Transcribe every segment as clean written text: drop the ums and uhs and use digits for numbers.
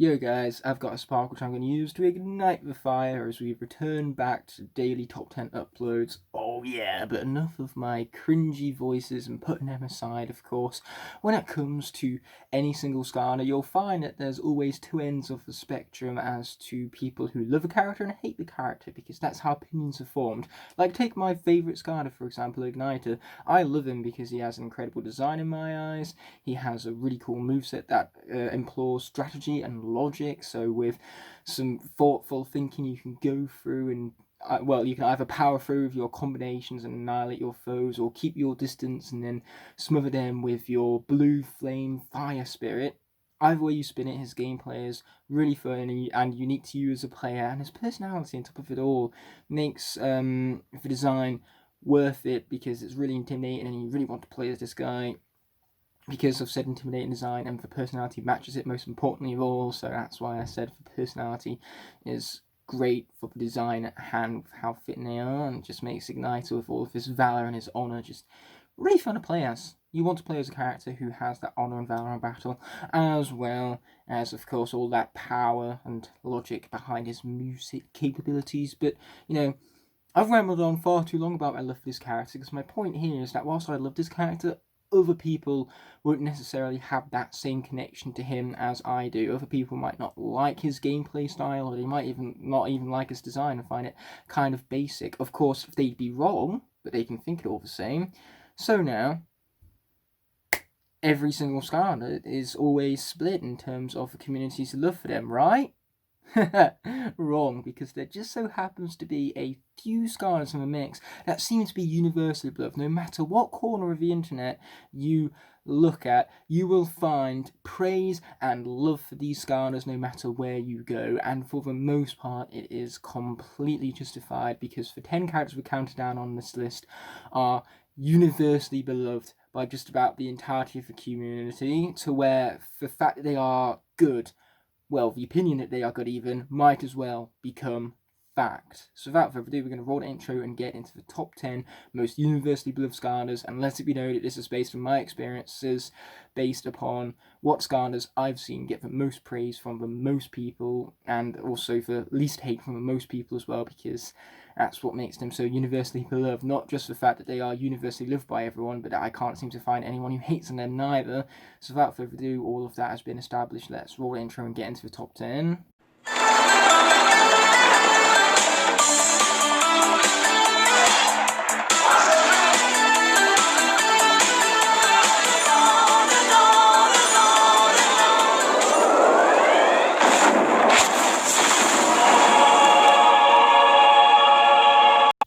Yo guys, I've got a spark which I'm going to use to ignite the fire as we return back to daily top 10 uploads. Oh yeah, but enough of my cringy voices and putting them aside, of course. When it comes to any single Skylander, you'll find that there's always two ends of the spectrum as to people who love a character and hate the character, because that's how opinions are formed. Like, take my favourite Skylander, for example, Igniter. I love him because he has an incredible design in my eyes. He has a really cool moveset that implores strategy and logic, so with some thoughtful thinking you can go through and you can either power through with your combinations and annihilate your foes, or keep your distance and then smother them with your blue flame fire spirit. Either way you spin it, his gameplay is really fun and unique to you as a player, and his personality on top of it all makes the design worth it, because it's really intimidating and you really want to play as this guy because of said intimidating design, and the personality matches it most importantly of all. So that's why I said the personality is great for the design at hand, with how fitting they are, and just makes Igniter with all of his valor and his honor just really fun to play as. You want to play as a character who has that honor and valor in battle, as well as, of course, all that power and logic behind his music capabilities. But, I've rambled on far too long about my love for this character, because my point here is that whilst I love this character, other people won't necessarily have that same connection to him as I do. Other people might not like his gameplay style, or they might even not even like his design and find it kind of basic. Of course, they'd be wrong, but they can think it all the same. So now, every single Skylander is always split in terms of the community's love for them, right? Wrong, because there just so happens to be a few Skylanders in the mix that seem to be universally beloved. No matter what corner of the internet you look at, you will find praise and love for these Skylanders no matter where you go, and for the most part it is completely justified, because the 10 characters we counted down on this list are universally beloved by just about the entirety of the community, to where the fact that they are good, well, the opinion that they are good even, might as well become fact. So without further ado, we're going to roll the intro and get into the top 10 most universally beloved Skylanders, and let it be known that this is based on my experiences, based upon what Skylanders I've seen get the most praise from the most people, and also the least hate from the most people as well, because that's what makes them so universally beloved. Not just the fact that they are universally loved by everyone, but that I can't seem to find anyone who hates them neither. So without further ado, all of that has been established. Let's roll the intro and get into the top 10.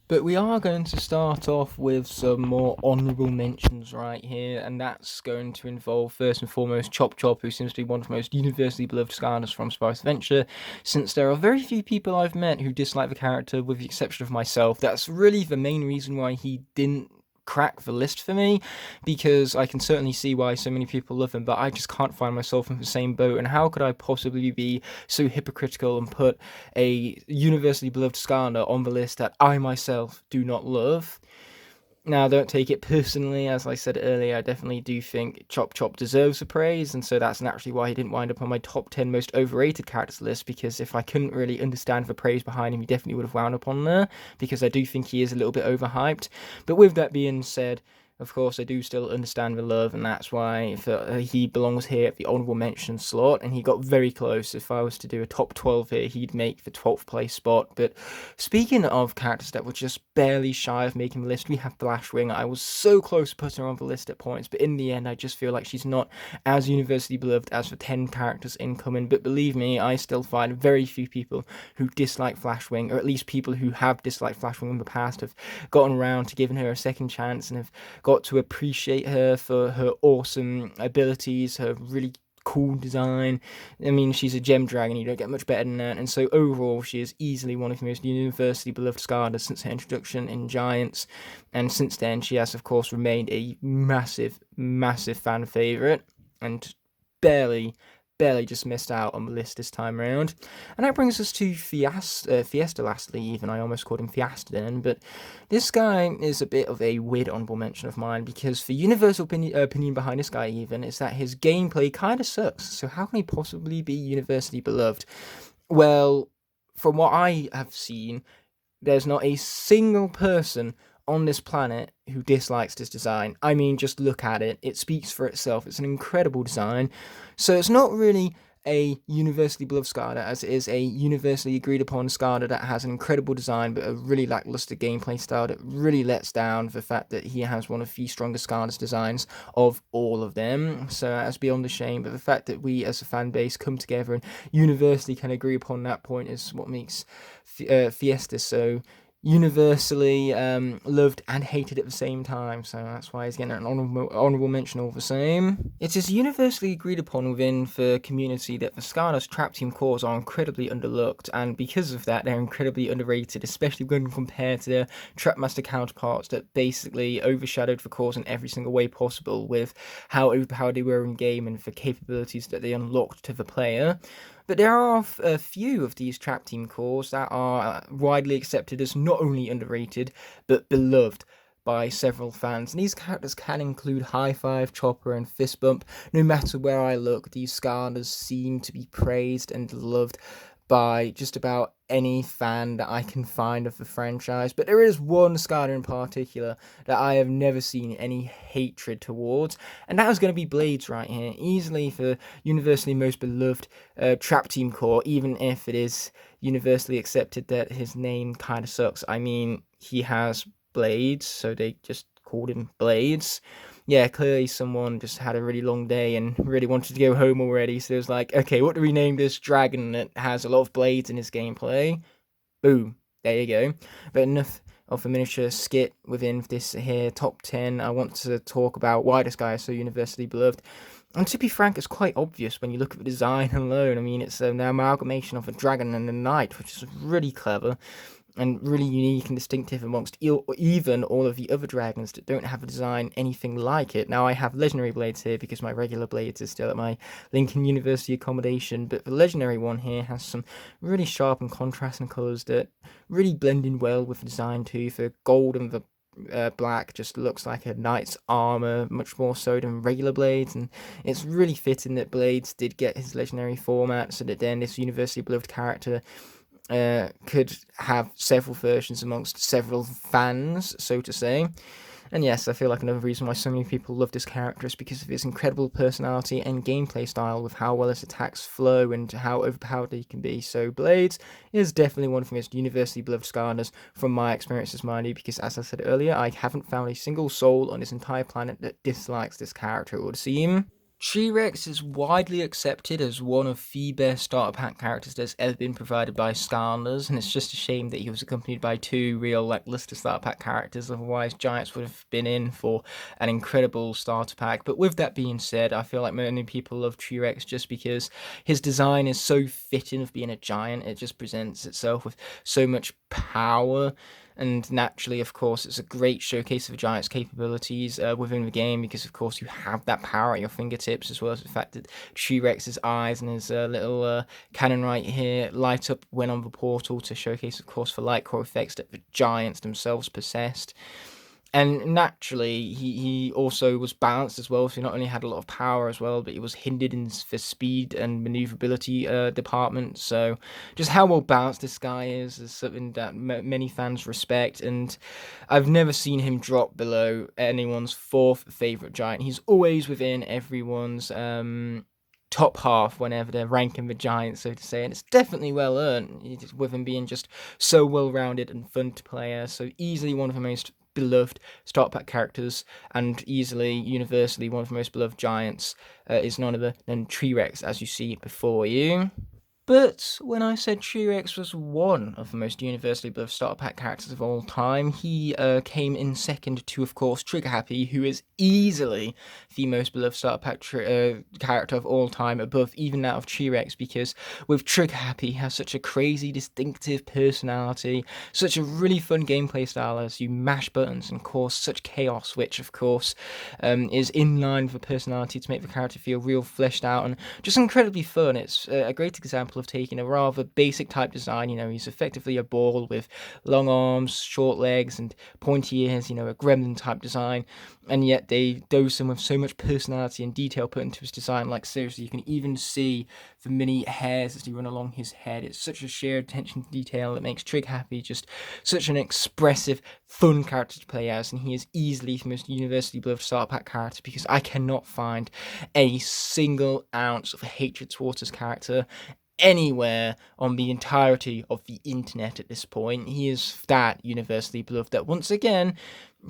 But we are going to start off with some more honourable mentions right here, and that's going to involve first and foremost Chop Chop, who seems to be one of the most universally beloved Skylanders from Spice Adventure, since there are very few people I've met who dislike the character, with the exception of myself. That's really the main reason why he didn't crack the list for me, because I can certainly see why so many people love him, but I just can't find myself in the same boat. And how could I possibly be so hypocritical and put a universally beloved Skylander on the list that I myself do not love? Now, don't take it personally. As I said earlier, I definitely do think Chop Chop deserves the praise, and so that's naturally why he didn't wind up on my top 10 most overrated characters list, because if I couldn't really understand the praise behind him, he definitely would have wound up on there, because I do think he is a little bit overhyped. But with that being said, of course, I do still understand the love, and that's why he belongs here at the honourable mention slot, and he got very close. If I was to do a top 12 here, he'd make the 12th place spot. But speaking of characters that were just barely shy of making the list, we have Flashwing. I was so close to putting her on the list at points, but in the end, I just feel like she's not as universally beloved as the 10 characters incoming. But believe me, I still find very few people who dislike Flashwing, or at least people who have disliked Flashwing in the past, have gotten around to giving her a second chance and have got to appreciate her for her awesome abilities, her really cool design. I mean, she's a gem dragon, you don't get much better than that, and so overall she is easily one of the most universally beloved Skylanders since her introduction in Giants, and since then she has of course remained a massive fan favourite, and barely barely just missed out on the list this time around. And that brings us to Fiesta lastly, even. I almost called him Fiesta then, but this guy is a bit of a weird honorable mention of mine, because the universal opinion behind this guy even is that his gameplay kind of sucks, so how can he possibly be universally beloved? Well, from what I have seen, there's not a single person on this planet who dislikes this design. I mean, just look at it. It speaks for itself. It's an incredible design. So it's not really a universally beloved Skylander as it is a universally agreed upon Skylander that has an incredible design but a really lackluster gameplay style that really lets down the fact that he has one of the strongest Skylanders designs of all of them. So that's beyond a shame, but the fact that we as a fan base come together and universally can agree upon that point is what makes Fiesta so universally loved and hated at the same time, so that's why he's getting an honourable mention all the same. It is universally agreed upon within the community that the Skylanders Trap Team cores are incredibly underlooked, and because of that they're incredibly underrated, especially when compared to their Trapmaster counterparts that basically overshadowed the cores in every single way possible with how overpowered they were in game and the capabilities that they unlocked to the player. But there are a few of these Trap Team cores that are widely accepted as not only underrated, but beloved by several fans. And these characters can include High Five, Chopper, and Fist Bump. No matter where I look, these Skylanders seem to be praised and loved by just about any fan that I can find of the franchise. But there is one Skylander in particular that I have never seen any hatred towards, and that is going to be Blades right here. Easily the universally most beloved Trap Team core, even if it is universally accepted that his name kind of sucks. I mean, he has blades, so they just called him Blades. Yeah, clearly someone just had a really long day and really wanted to go home already, so it was like, okay, what do we name this dragon that has a lot of blades in his gameplay? Boom, there you go. But enough of a miniature skit within this here top 10. I want to talk about why this guy is so universally beloved. And to be frank, it's quite obvious when you look at the design alone. I mean, it's an amalgamation of a dragon and a knight, which is really clever and really unique and distinctive amongst even all of the other dragons that don't have a design anything like it. Now, I have legendary blades here because my regular blades are still at my Lincoln University accommodation, but the legendary one here has some really sharp and contrasting colours that really blend in well with the design too. The gold and the black just looks like a knight's armor, much more so than regular blades, and it's really fitting that Blades did get his legendary format, so that then this universally beloved character could have several versions amongst several fans, so to say. And yes, I feel like another reason why so many people love this character is because of his incredible personality and gameplay style, with how well his attacks flow and how overpowered he can be. So Blades is definitely one of the most universally beloved Skylanders from my experiences, mind you, because as I said earlier, I haven't found a single soul on this entire planet that dislikes this character, it would seem. TRex is widely accepted as one of the best starter pack characters that's ever been provided by Skylanders, and it's just a shame that he was accompanied by two real lackluster starter pack characters, otherwise Giants would have been in for an incredible starter pack. But with that being said, I feel like many people love TRex just because his design is so fitting of being a giant. It just presents itself with so much power. And naturally, of course, it's a great showcase of a Giant's capabilities within the game, because, of course, you have that power at your fingertips, as well as the fact that TRex's eyes and his little cannon right here light up when on the portal to showcase, of course, the light core effects that the Giants themselves possessed. And naturally, he also was balanced as well, so he not only had a lot of power as well, but he was hindered in the speed and maneuverability department. So just how well balanced this guy is something that many fans respect, and I've never seen him drop below anyone's fourth favourite giant. He's always within everyone's top half whenever they're ranking the Giants, so to say, and it's definitely well earned, with him being just so well-rounded and fun to play. So easily one of the most beloved starter pack characters, and easily universally one of the most beloved Giants is none other than TRex, as you see before you. But when I said TRex was one of the most universally beloved starter pack characters of all time, he came in second to, of course, Trigger Happy, who is easily the most beloved starter pack character of all time, above even that of TRex, because with Trigger Happy, he has such a crazy, distinctive personality, such a really fun gameplay style as you mash buttons and cause such chaos, which, of course, is in line with the personality to make the character feel real fleshed out and just incredibly fun. It's a great example of taking a rather basic type design. He's effectively a ball with long arms, short legs, and pointy ears, a gremlin type design, and yet they dose him with so much personality and detail put into his design. Like, seriously, you can even see the mini hairs as they run along his head. It's such a sheer attention to detail that makes Trig Happy just such an expressive, fun character to play as, and he is easily the most universally beloved starter pack character, because I cannot find a single ounce of hatred towards his character anywhere on the entirety of the internet at this point. He is that universally beloved that, once again,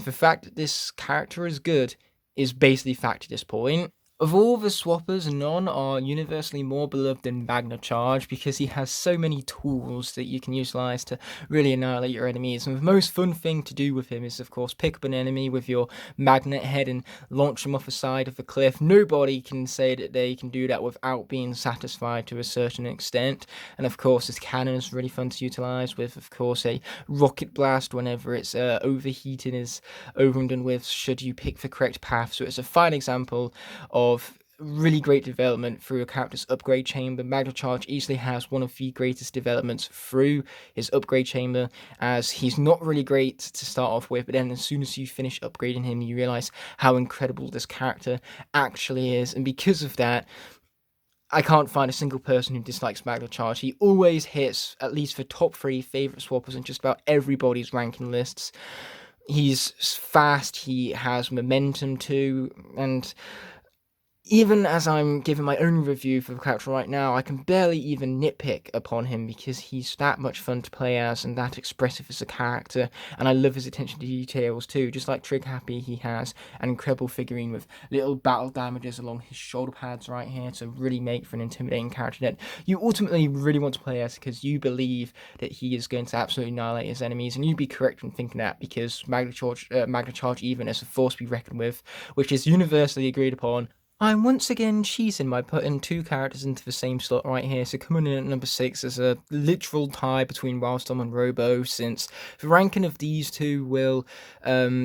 the fact that this character is good is basically fact at this point. Of all the swappers, none are universally more beloved than Magna Charge, because he has so many tools that you can utilize to really annihilate your enemies. And the most fun thing to do with him is, of course, pick up an enemy with your magnet head and launch them off the side of the cliff. Nobody can say that they can do that without being satisfied to a certain extent. And of course, his cannon is really fun to utilize, with, of course, a rocket blast whenever it's overheating is over and done with, should you pick the correct path. So it's a fine example of really great development through a character's upgrade chamber. Magna Charge easily has one of the greatest developments through his upgrade chamber, as he's not really great to start off with, but then as soon as you finish upgrading him, you realize how incredible this character actually is. And because of that, I can't find a single person who dislikes Magna Charge. He always hits at least the top 3 favorite swappers in just about everybody's ranking lists. He's fast, he has momentum too, and even as I'm giving my own review for the character right now, I can barely even nitpick upon him, because he's that much fun to play as and that expressive as a character, and I love his attention to details too. Just like Trig Happy, he has an incredible figurine with little battle damages along his shoulder pads right here to really make for an intimidating character that you ultimately really want to play as, because you believe that he is going to absolutely annihilate his enemies, and you'd be correct in thinking that, because Magna Charge even is a force to be reckoned with, which is universally agreed upon. I'm once again cheating by putting 2 characters into the same slot right here, so coming in at number 6 is a literal tie between Wildstorm and Robo, since the ranking of these 2 will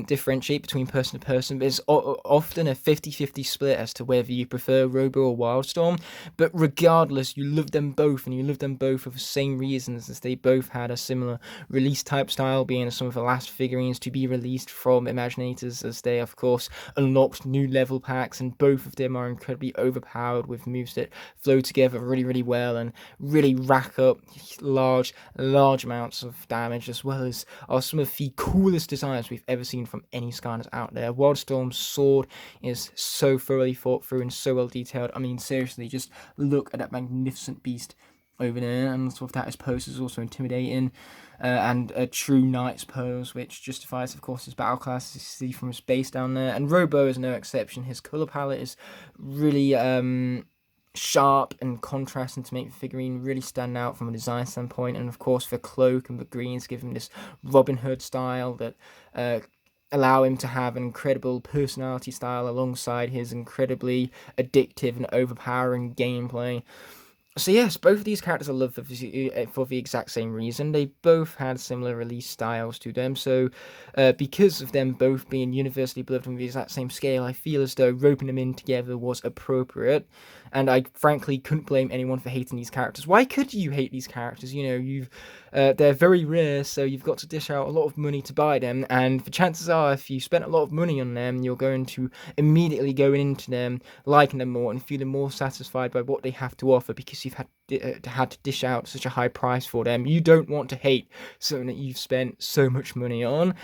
differentiate between person to person. There's often a 50-50 split as to whether you prefer Robo or Wildstorm, but regardless, you love them both, and you love them both for the same reasons, as they both had a similar release type style, being some of the last figurines to be released from Imaginators, as they, of course, unlocked new level packs, and both of them are incredibly overpowered with moves that flow together really, really well and really rack up large amounts of damage, as well as are some of the coolest designs we've ever seen from any Skylanders out there. Wildstorm's sword is so thoroughly thought through and so well detailed. I mean, seriously, just look at that magnificent beast over there, and with that, his pose is also intimidating, and a true knight's pose, which justifies, of course, his battle class, as you see from his base down there. And Robo is no exception. His colour palette is really sharp and contrasting to make the figurine really stand out from a design standpoint, and of course the cloak and the greens give him this Robin Hood style that allow him to have an incredible personality style alongside his incredibly addictive and overpowering gameplay. So yes, both of these characters I love for the exact same reason. They both had similar release styles to them, so because of them both being universally beloved on the exact same scale, I feel as though roping them in together was appropriate, and I frankly couldn't blame anyone for hating these characters. Why could you hate these characters? They're very rare, so you've got to dish out a lot of money to buy them, and the chances are, if you spent a lot of money on them, you're going to immediately go into them liking them more and feeling more satisfied by what they have to offer, because you've had to dish out such a high price for them. You don't want to hate something that you've spent so much money on.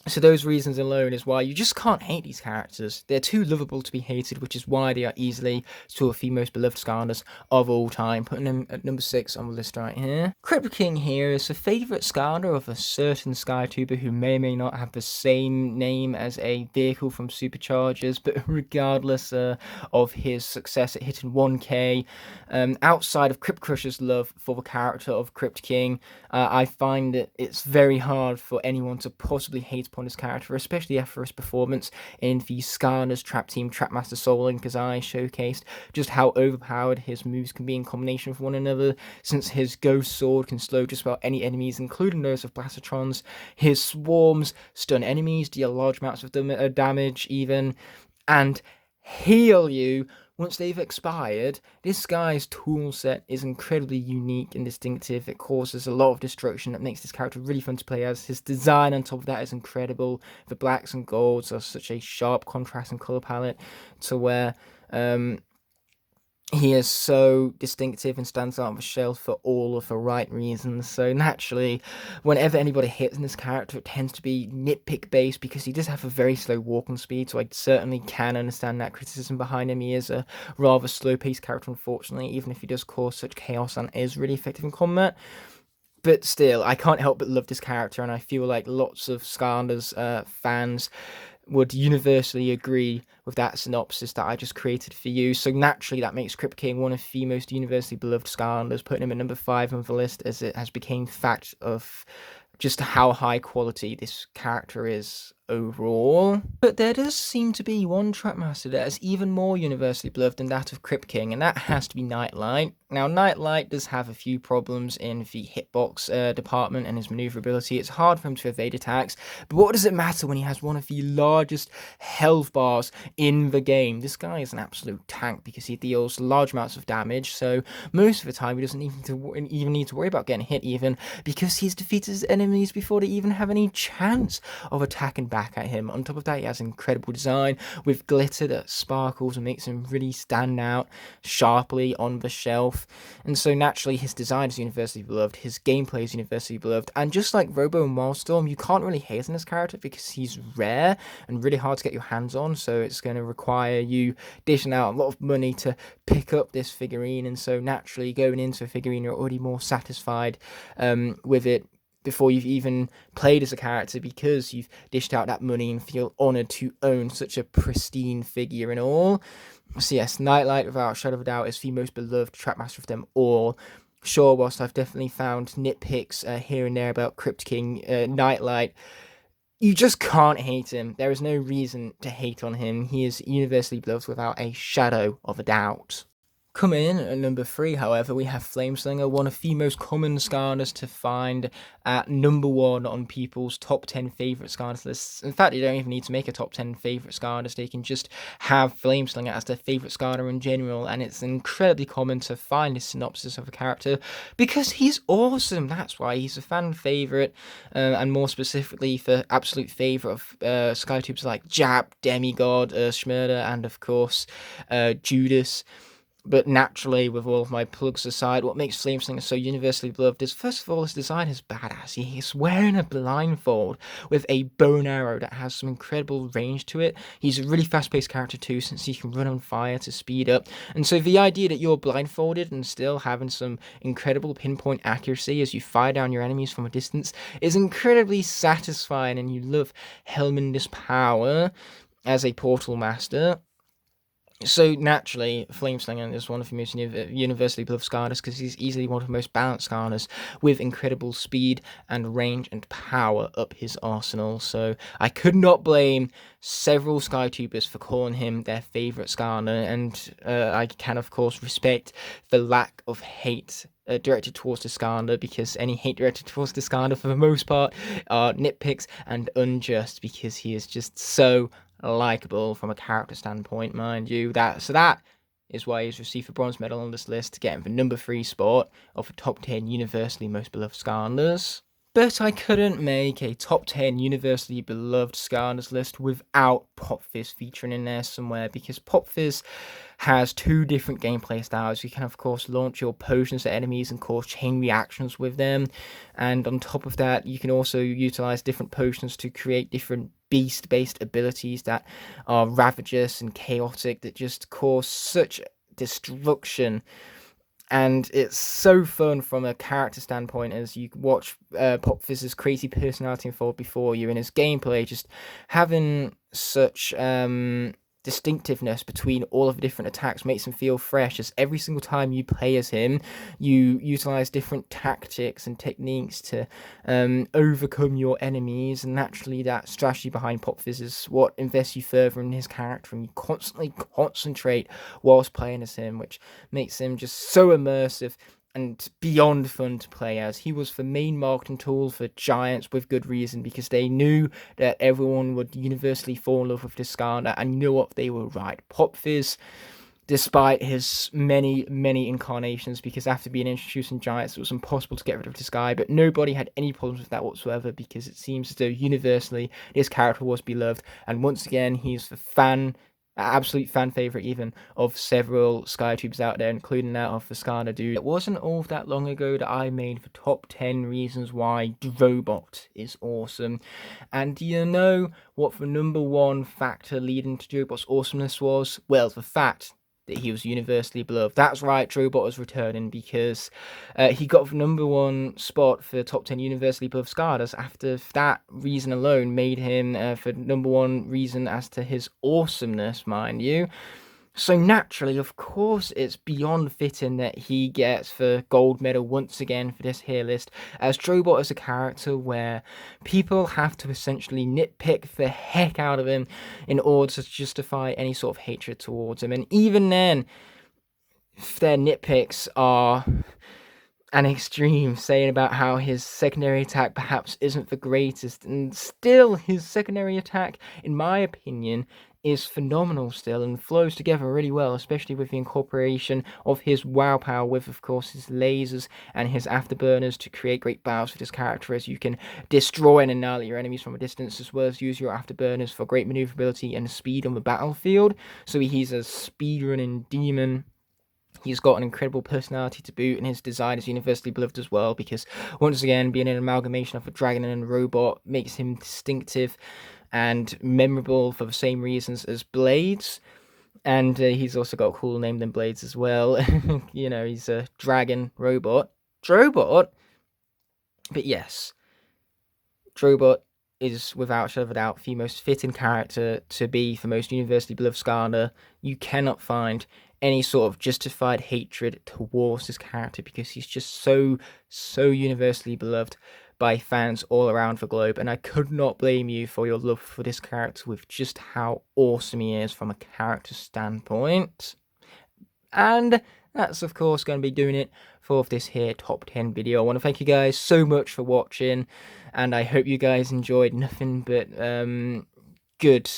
So those reasons alone is why you just can't hate these characters. They're too lovable to be hated, which is why they are easily two of the most beloved Skylanders of all time, putting them at number 6 on the list right here. Crypt King here is a favourite Skylander of a certain Skytuber who may or may not have the same name as a vehicle from Superchargers, but regardless of his success at hitting 1k, outside of Crypt Crusher's love for the character of Crypt King, I find that it's very hard for anyone to possibly hate upon his character, especially after his performance in the Skylanders Trap Team Trapmaster Soul Link, as I showcased just how overpowered his moves can be in combination with one another, since his Ghost Sword can slow just about any enemies, including those of Blastotrons. His Swarms stun enemies, deal large amounts of damage even, and heal you once they've expired. This guy's toolset is incredibly unique and distinctive. It causes a lot of destruction that makes this character really fun to play as. His design on top of that is incredible. The blacks and golds are such a sharp contrast and colour palette to where he is so distinctive and stands out on the shelf for all of the right reasons. So naturally, whenever anybody hits in this character, it tends to be nitpick based because he does have a very slow walking speed, so I certainly can understand that criticism behind him. He is a rather slow paced character, unfortunately, even if he does cause such chaos and is really effective in combat. But still, I can't help but love this character, and I feel like lots of Skylanders fans would universally agree with that synopsis that I just created for you. So naturally, that makes Crypt King one of the most universally beloved Skylanders, putting him at number 5 on the list, as it has become fact of just how high quality this character is overall. But there does seem to be one Trapmaster that is even more universally beloved than that of Crypt King, and that has to be Nightlight. Now, Nightlight does have a few problems in the hitbox department and his maneuverability. It's hard for him to evade attacks, but what does it matter when he has one of the largest health bars in the game? This guy is an absolute tank because he deals large amounts of damage, so most of the time he doesn't even need to worry about getting hit even, because he's defeated his enemies before they even have any chance of attacking back at him. On top of that, he has incredible design with glitter that sparkles and makes him really stand out sharply on the shelf. And so naturally, his design is universally beloved, his gameplay is universally beloved, and just like Robo and Wildstorm, you can't really hate on this character because he's rare and really hard to get your hands on, so it's going to require you dishing out a lot of money to pick up this figurine, and so naturally going into a figurine you're already more satisfied with it before you've even played as a character, because you've dished out that money and feel honoured to own such a pristine figure and all. So yes, Nightlight, without a shadow of a doubt, is the most beloved Trapmaster of them all. Sure, whilst I've definitely found nitpicks here and there about Crypt King, Nightlight, you just can't hate him. There is no reason to hate on him. He is universally beloved without a shadow of a doubt. Coming in at number 3, however, we have Flameslinger, one of the most common Skylanders to find at number 1 on people's top 10 favourite Skylanders lists. In fact, you don't even need to make a top 10 favourite Skylanders, they can just have Flameslinger as their favourite Skylander in general, and it's incredibly common to find this synopsis of a character because he's awesome. That's why he's a fan favourite, and more specifically the absolute favourite of Skytubers like Jap, Demigod, Schmurder, and of course Judas. But naturally, with all of my plugs aside, what makes Flameslinger so universally beloved is, first of all, his design is badass. He's wearing a blindfold with a bow and arrow that has some incredible range to it. He's a really fast-paced character too, since he can run on fire to speed up. And so the idea that you're blindfolded and still having some incredible pinpoint accuracy as you fire down your enemies from a distance is incredibly satisfying, and you love Helmunder's power as a portal master. So naturally, Flameslinger is one of the most universally beloved Skylanders because he's easily one of the most balanced Skylanders with incredible speed and range and power up his arsenal. So I could not blame several Skytubers for calling him their favourite Skylander, and I can of course respect the lack of hate directed towards the Skylander, because any hate directed towards the Skylander for the most part are nitpicks and unjust, because he is just so likable from a character standpoint, mind you. That is why he's received a bronze medal on this list, getting the number 3 spot of the top 10 universally most beloved Skylanders. But I couldn't make a top 10 universally beloved Skylanders list without Pop Fizz featuring in there somewhere, because Pop Fizz has two different gameplay styles. You can, of course, launch your potions at enemies and cause chain reactions with them. And on top of that, you can also utilize different potions to create different beast-based abilities that are ravagous and chaotic, that just cause such destruction. And it's so fun from a character standpoint as you watch Pop Fizz's crazy personality unfold before you, and his gameplay just having such distinctiveness between all of the different attacks makes him feel fresh, as every single time you play as him, you utilize different tactics and techniques to overcome your enemies, and naturally that strategy behind Pop Fizz is what invests you further in his character, and you constantly concentrate whilst playing as him, which makes him just so immersive and beyond fun to play as. He was the main marketing tool for Giants, with good reason, because they knew that everyone would universally fall in love with this Skylander, and you know what, they were right. Pop Fizz, despite his many incarnations, because after being introduced in Giants, it was impossible to get rid of this guy, but nobody had any problems with that whatsoever, because it seems as though universally this character was beloved, and once again, he's the absolute fan favorite even of several SkyTubes out there, including that of the Skylander dude. It wasn't all that long ago that I made the top 10 reasons why Drobot is awesome. And do you know what the number one factor leading to Drobot's awesomeness was? Well, the fact that he was universally beloved. That's right, Drobot was returning, because he got the number one spot for top 10 universally beloved Skylanders. After that reason alone made him the number one reason as to his awesomeness, mind you. So naturally, of course, it's beyond fitting that he gets the gold medal once again for this here list, as Drobot is a character where people have to essentially nitpick the heck out of him in order to justify any sort of hatred towards him. And even then, their nitpicks are an extreme, saying about how his secondary attack perhaps isn't the greatest, and still his secondary attack, in my opinion, is phenomenal still, and flows together really well, especially with the incorporation of his wow power with, of course, his lasers and his afterburners to create great battles with his character, as you can destroy and annihilate your enemies from a distance, as well as use your afterburners for great maneuverability and speed on the battlefield. So he's a speedrunning demon. He's got an incredible personality to boot, and his design is universally beloved as well, because once again, being an amalgamation of a dragon and a robot makes him distinctive and memorable for the same reasons as Blades. And he's also got a cooler name than Blades as well. You know, he's a dragon robot. Drobot? But yes, Drobot is without shadow of a doubt the most fitting character to be the most universally beloved Skylander. You cannot find any sort of justified hatred towards this character, because he's just so universally beloved by fans all around the globe, and I could not blame you for your love for this character with just how awesome he is from a character standpoint. And that's of course going to be doing it for this here top 10 video. I want to thank you guys so much for watching, and I hope you guys enjoyed nothing but good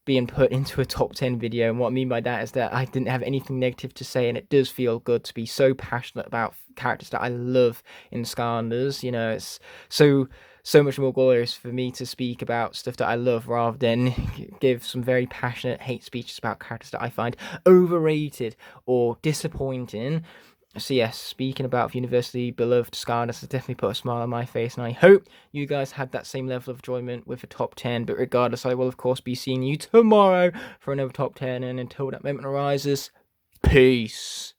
being put into a top 10 video. And what I mean by that is that I didn't have anything negative to say, and it does feel good to be so passionate about characters that I love in Skylanders. You know, it's so much more glorious for me to speak about stuff that I love rather than give some very passionate hate speeches about characters that I find overrated or disappointing. So yes, speaking about universally beloved Skylanders has definitely put a smile on my face, and I hope you guys had that same level of enjoyment with the top 10. But regardless, I will of course be seeing you tomorrow for another top 10, and until that moment arises, peace.